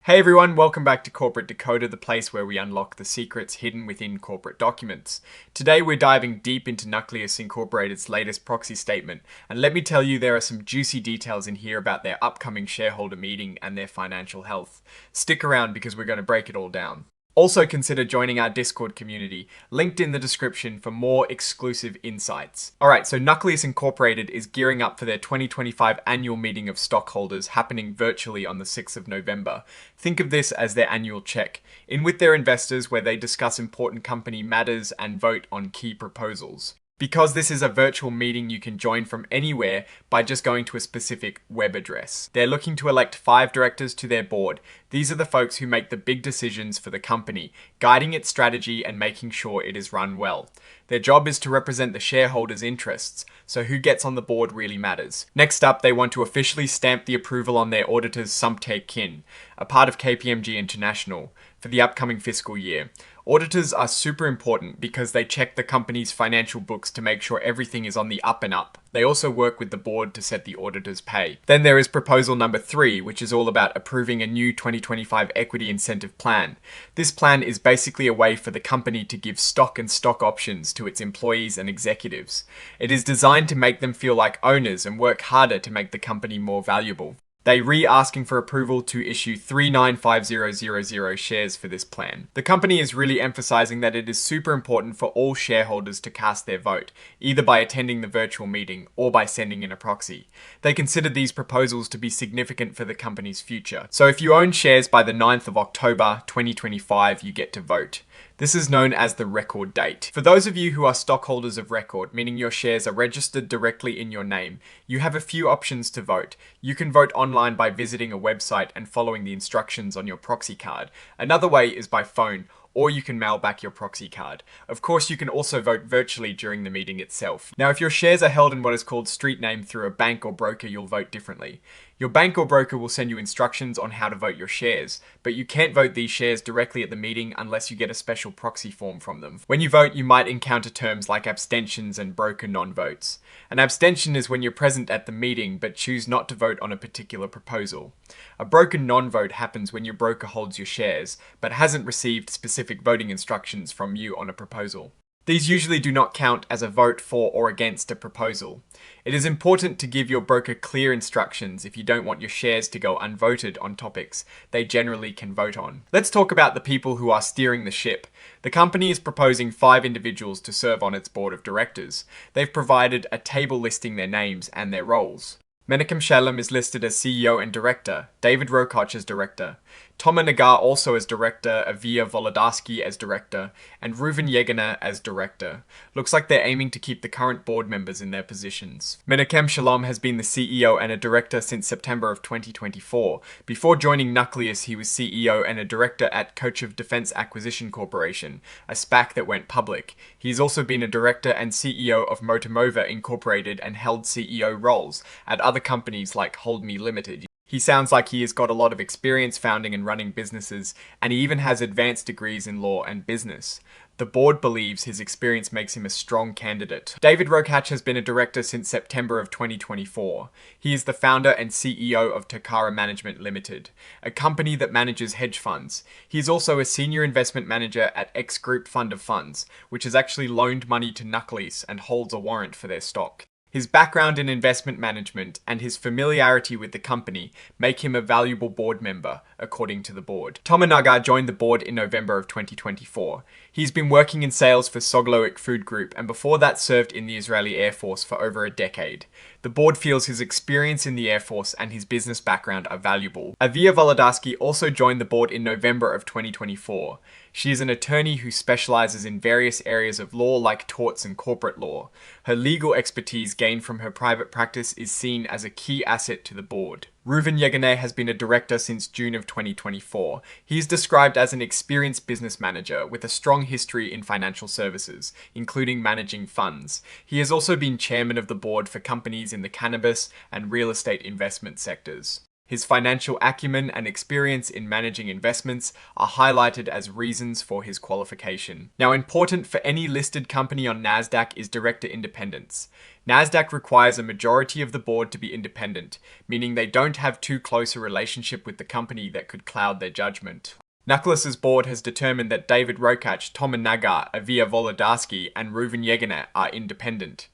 Hey everyone, welcome back to Corporate Decoder, the place where we unlock the secrets hidden within corporate documents. Today we're diving deep into Nukkleus Incorporated's latest proxy statement, and let me tell you there are some juicy details in here about their upcoming shareholder meeting and their financial health. Stick around because we're going to break it all down. Also consider joining our Discord community, linked in the description for more exclusive insights. Alright, so Nukkleus Incorporated is gearing up for their 2025 annual meeting of stockholders happening virtually on the 6th of November. Think of this as their annual check, in with their investors where they discuss important company matters and vote on key proposals. Because this is a virtual meeting, you can join from anywhere by just going to a specific web address. They're looking to elect 5 directors to their board. These are the folks who make the big decisions for the company, guiding its strategy and making sure it is run well. Their job is to represent the shareholders' interests, so who gets on the board really matters. Next up, they want to officially stamp the approval on their auditors Sumte Kin, a part of KPMG International, for the upcoming fiscal year. Auditors are super important because they check the company's financial books to make sure everything is on the up and up. They also work with the board to set the auditor's pay. Then there is proposal number 3, which is all about approving a new 2025 equity incentive plan. This plan is basically a way for the company to give stock and stock options to its employees and executives. It is designed to make them feel like owners and work harder to make the company more valuable. They re-asking for approval to issue 395000 shares for this plan. The company is really emphasizing that it is super important for all shareholders to cast their vote, either by attending the virtual meeting or by sending in a proxy. They consider these proposals to be significant for the company's future. So if you own shares by the 9th of October 2025, you get to vote. This is known as the record date. For those of you who are stockholders of record, meaning your shares are registered directly in your name, you have a few options to vote. You can vote online by visiting a website and following the instructions on your proxy card. Another way is by phone, or you can mail back your proxy card. Of course, you can also vote virtually during the meeting itself. Now, if your shares are held in what is called street name through a bank or broker, you'll vote differently. Your bank or broker will send you instructions on how to vote your shares, but you can't vote these shares directly at the meeting unless you get a special proxy form from them. When you vote, you might encounter terms like abstentions and broker non-votes. An abstention is when you're present at the meeting but choose not to vote on a particular proposal. A broker non-vote happens when your broker holds your shares, but hasn't received specific voting instructions from you on a proposal. These usually do not count as a vote for or against a proposal. It is important to give your broker clear instructions if you don't want your shares to go unvoted on topics they generally can vote on. Let's talk about the people who are steering the ship. The company is proposing 5 individuals to serve on its board of directors. They've provided a table listing their names and their roles. Menachem Shalom is listed as CEO and Director, David Rokoch as Director, Tomer Nagar also as Director, Avia Volodarsky as Director, and Reuven Yegener as Director. Looks like they're aiming to keep the current board members in their positions. Menachem Shalom has been the CEO and a Director since September of 2024. Before joining Nukkleus, he was CEO and a Director at Kochev Defense Acquisition Corporation, a SPAC that went public. He's also been a Director and CEO of Motomova Incorporated and held CEO roles at other companies like Hold Me Limited. He sounds like he has got a lot of experience founding and running businesses, and he even has advanced degrees in law and business. The board believes his experience makes him a strong candidate. David Rokoch has been a director since September of 2024. He is the founder and CEO of Takara Management Limited, a company that manages hedge funds. He is also a senior investment manager at X Group Fund of Funds, which has actually loaned money to Nukkleus and holds a warrant for their stock. His background in investment management and his familiarity with the company make him a valuable board member, according to the board. Tomer Nagar joined the board in November of 2024. He's been working in sales for Sogloic Food Group and before that served in the Israeli Air Force for over a decade. The board feels his experience in the Air Force and his business background are valuable. Avia Volodarsky also joined the board in November of 2024. She is an attorney who specializes in various areas of law like torts and corporate law. Her legal expertise gained from her private practice is seen as a key asset to the board. Reuven Yegener has been a director since June of 2024. He is described as an experienced business manager with a strong history in financial services, including managing funds. He has also been chairman of the board for companies in the cannabis and real estate investment sectors. His financial acumen and experience in managing investments are highlighted as reasons for his qualification. Now, important for any listed company on NASDAQ is director independence. NASDAQ requires a majority of the board to be independent, meaning they don't have too close a relationship with the company that could cloud their judgment. Nukkleus's board has determined that David Rokac, Tomer Nagar, Avia Wolodarski, and Reuven Yegener are independent.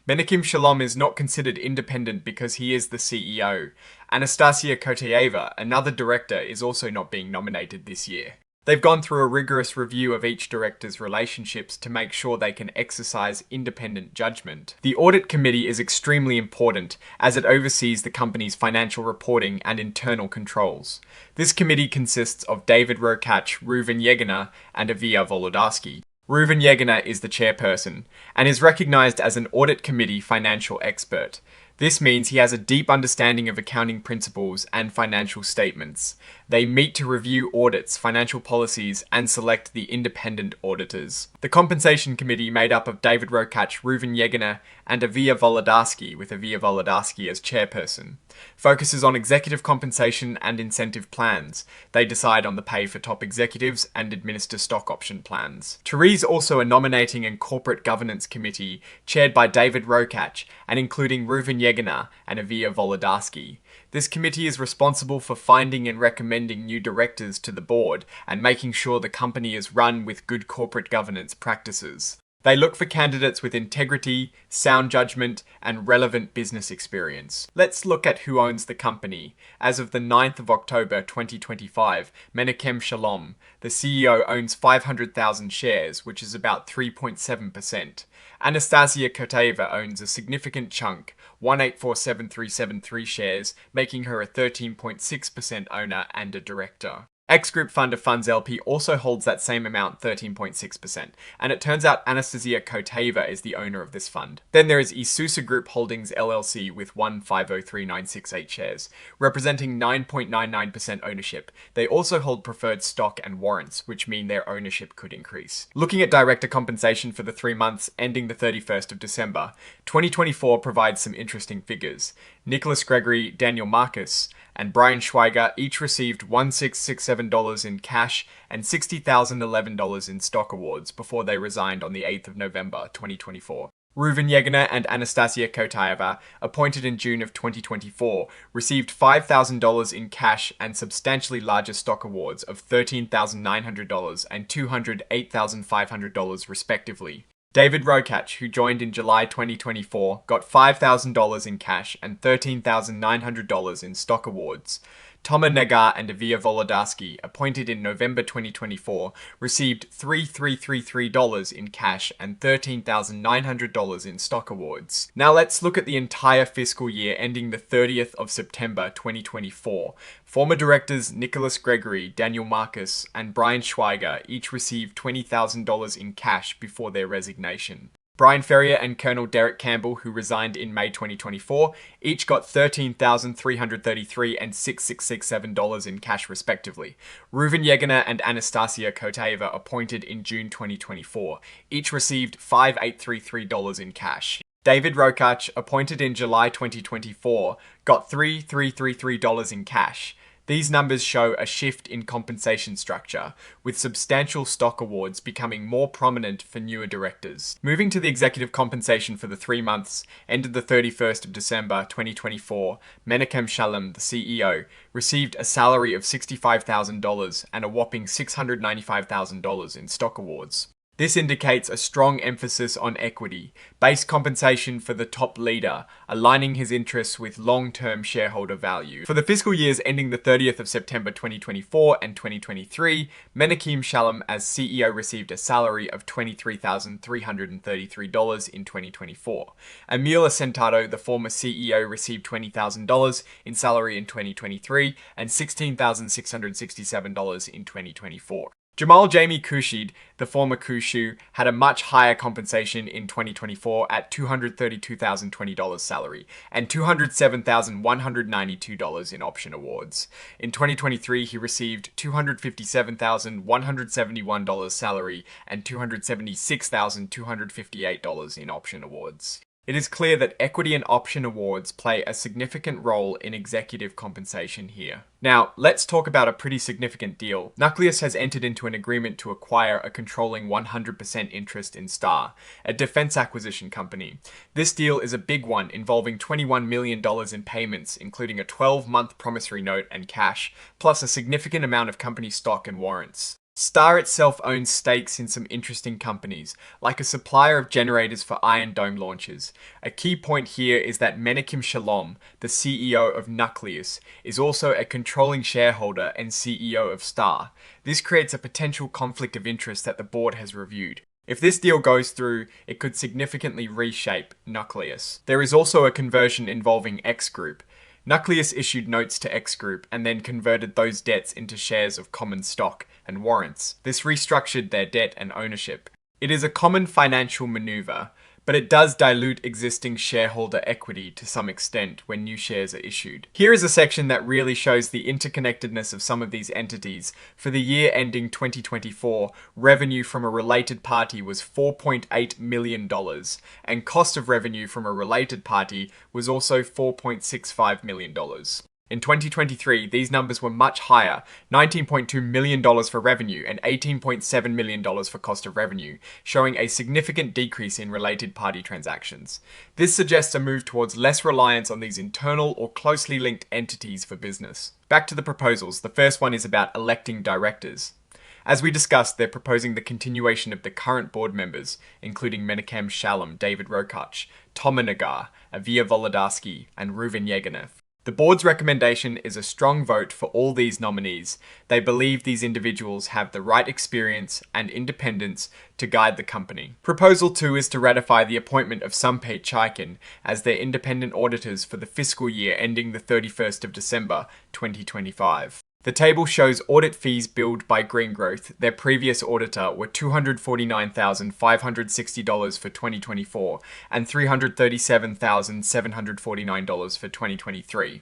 Menachem Shalom is not considered independent because he is the CEO. Anastasia Kotayeva, another director, is also not being nominated this year. They've gone through a rigorous review of each director's relationships to make sure they can exercise independent judgment. The audit committee is extremely important as it oversees the company's financial reporting and internal controls. This committee consists of David Rokac, Reuven Yegener, and Avia Wolodarski. Reuven Yegener is the chairperson and is recognized as an audit committee financial expert. This means he has a deep understanding of accounting principles and financial statements. They meet to review audits, financial policies, and select the independent auditors. The compensation committee, made up of David Rokac, Reuven Yegener, and Avia Wolodarski, with Avia Wolodarski as chairperson, focuses on executive compensation and incentive plans. They decide on the pay for top executives and administer stock option plans. Therese also a nominating and corporate governance committee chaired by David Rokac and including Reuven Yegener and Avia Wolodarski. This committee is responsible for finding and recommending new directors to the board and making sure the company is run with good corporate governance practices. They look for candidates with integrity, sound judgment, and relevant business experience. Let's look at who owns the company. As of the 9th of October 2025, Menachem Shalom, the CEO, owns 500,000 shares, which is about 3.7%. Anastasia Kotayeva owns a significant chunk, 1847373 shares, making her a 13.6% owner and a director. X Group Fund of Funds LP also holds that same amount, 13.6%, and it turns out Anastasia Kotayeva is the owner of this fund. Then there is Isusa Group Holdings LLC with 1503968 shares, representing 9.99% ownership. They also hold preferred stock and warrants, which mean their ownership could increase. Looking at director compensation for the 3 months ending the 31st of December, 2024 provides some interesting figures. Nicholas Gregory, Daniel Marcus, and Brian Schweiger each received $1,667 in cash and $60,011 in stock awards before they resigned on the 8th of November 2024. Reuven Yegener and Anastasia Kotayeva, appointed in June of 2024, received $5,000 in cash and substantially larger stock awards of $13,900 and $208,500 respectively. David Rokac, who joined in July 2024, got $5,000 in cash and $13,900 in stock awards. Tomer Nagar and Avia Wolodarski, appointed in November 2024, received $3,333 in cash and $13,900 in stock awards. Now let's look at the entire fiscal year ending the 30th of September 2024. Former directors Nicholas Gregory, Daniel Marcus, and Brian Schweiger each received $20,000 in cash before their resignation. Brian Ferrier and Colonel Derek Campbell, who resigned in May 2024, each got $13,333 and $6,667 in cash respectively. Reuven Yegener and Anastasia Kotayeva, appointed in June 2024, each received $5,833 in cash. David Rokac, appointed in July 2024, got $3,333 in cash. These numbers show a shift in compensation structure, with substantial stock awards becoming more prominent for newer directors. Moving to the executive compensation for the 3 months ended the 31st of December 2024, Menachem Shalom, the CEO, received a salary of $65,000 and a whopping $695,000 in stock awards. This indicates a strong emphasis on equity, base compensation for the top leader, aligning his interests with long-term shareholder value. For the fiscal years ending the 30th of September 2024 and 2023, Menachem Shalom as CEO received a salary of $23,333 in 2024. Emil Asentado, the former CEO, received $20,000 in salary in 2023 and $16,667 in 2024. Jamal Jamie Kushid, the former Kushu, had a much higher compensation in 2024 at $232,020 salary and $207,192 in option awards. In 2023, he received $257,171 salary and $276,258 in option awards. It is clear that equity and option awards play a significant role in executive compensation here. Now, let's talk about a pretty significant deal. Nukkleus has entered into an agreement to acquire a controlling 100% interest in Star, a defense acquisition company. This deal is a big one, involving $21 million in payments, including a 12-month promissory note and cash, plus a significant amount of company stock and warrants. Star itself owns stakes in some interesting companies, like a supplier of generators for Iron Dome launchers. A key point here is that Menachem Shalom, the CEO of Nukkleus, is also a controlling shareholder and CEO of Star. This creates a potential conflict of interest that the board has reviewed. If this deal goes through, it could significantly reshape Nukkleus. There is also a conversion involving X Group. Nukkleus issued notes to X Group and then converted those debts into shares of common stock and warrants. This restructured their debt and ownership. It is a common financial maneuver, but it does dilute existing shareholder equity to some extent when new shares are issued. Here is a section that really shows the interconnectedness of some of these entities. For the year ending 2024, revenue from a related party was $4.8 million, and cost of revenue from a related party was also $4.65 million. In 2023, these numbers were much higher, $19.2 million for revenue and $18.7 million for cost of revenue, showing a significant decrease in related party transactions. This suggests a move towards less reliance on these internal or closely linked entities for business. Back to the proposals. The first one is about electing directors. As we discussed, they're proposing the continuation of the current board members, including Menachem Shalom, David Rokach, Tomer Nagar, Avia Volodarsky, and Reuven Yeganev. The board's recommendation is a strong vote for all these nominees. They believe these individuals have the right experience and independence to guide the company. Proposal 2 is to ratify the appointment of Sumpate Chaikin as their independent auditors for the fiscal year ending the 31st of December 2025. The table shows audit fees billed by Green Growth. Their previous auditor were $249,560 for 2024 and $337,749 for 2023.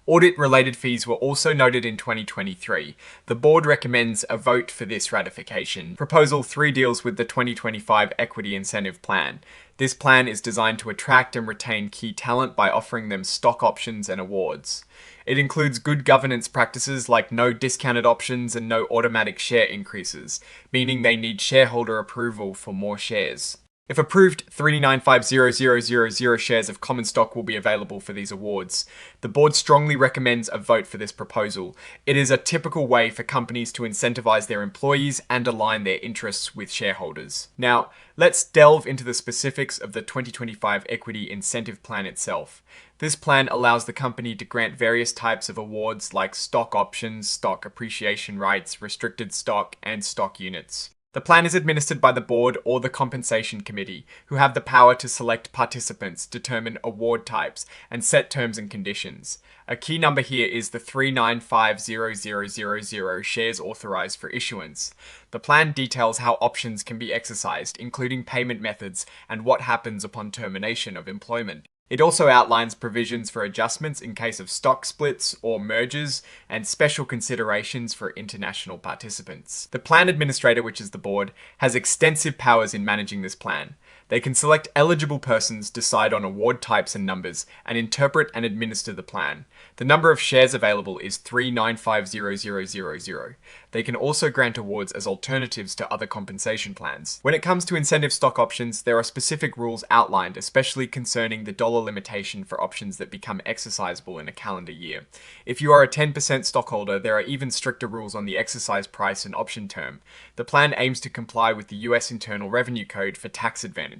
Audit-related fees were also noted in 2023. The board recommends a vote for this ratification. Proposal 3 deals with the 2025 Equity Incentive Plan. This plan is designed to attract and retain key talent by offering them stock options and awards. It includes good governance practices like no discounted options and no automatic share increases, meaning they need shareholder approval for more shares. If approved, 395,000 shares of common stock will be available for these awards. The board strongly recommends a vote for this proposal. It is a typical way for companies to incentivize their employees and align their interests with shareholders. Now, let's delve into the specifics of the 2025 Equity Incentive Plan itself. This plan allows the company to grant various types of awards like stock options, stock appreciation rights, restricted stock, and stock units. The plan is administered by the board or the compensation committee, who have the power to select participants, determine award types, and set terms and conditions. A key number here is the 395,000 shares authorized for issuance. The plan details how options can be exercised, including payment methods and what happens upon termination of employment. It also outlines provisions for adjustments in case of stock splits or mergers and special considerations for international participants. The plan administrator, which is the board, has extensive powers in managing this plan. They can select eligible persons, decide on award types and numbers, and interpret and administer the plan. The number of shares available is 395,000. They can also grant awards as alternatives to other compensation plans. When it comes to incentive stock options, there are specific rules outlined, especially concerning the dollar limitation for options that become exercisable in a calendar year. If you are a 10% stockholder, there are even stricter rules on the exercise price and option term. The plan aims to comply with the US Internal Revenue Code for tax advantages.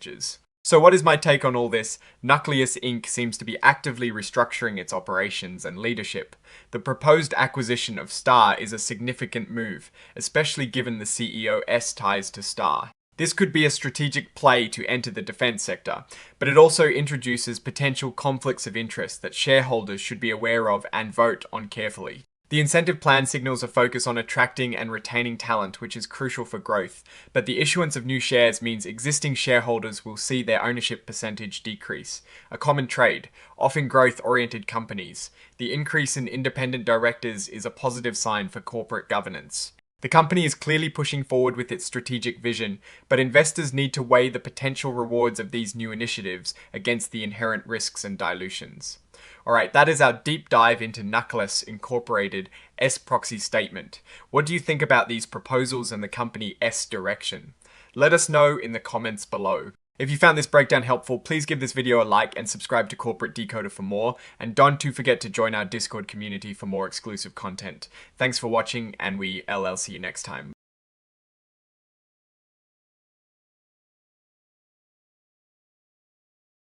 So what is my take on all this? Nukkleus Inc. seems to be actively restructuring its operations and leadership. The proposed acquisition of Star is a significant move, especially given the CEO's ties to Star. This could be a strategic play to enter the defense sector, but it also introduces potential conflicts of interest that shareholders should be aware of and vote on carefully. The incentive plan signals a focus on attracting and retaining talent, which is crucial for growth, but the issuance of new shares means existing shareholders will see their ownership percentage decrease, a common trade, often growth-oriented companies. The increase in independent directors is a positive sign for corporate governance. The company is clearly pushing forward with its strategic vision, but investors need to weigh the potential rewards of these new initiatives against the inherent risks and dilutions. Alright, that is our deep dive into Nukkleus Incorporated S-Proxy statement. What do you think about these proposals and the company S direction? Let us know in the comments below. If you found this breakdown helpful, please give this video a like and subscribe to Corporate Decoder for more. And don't forget to join our Discord community for more exclusive content. Thanks for watching, and I'll see you next time.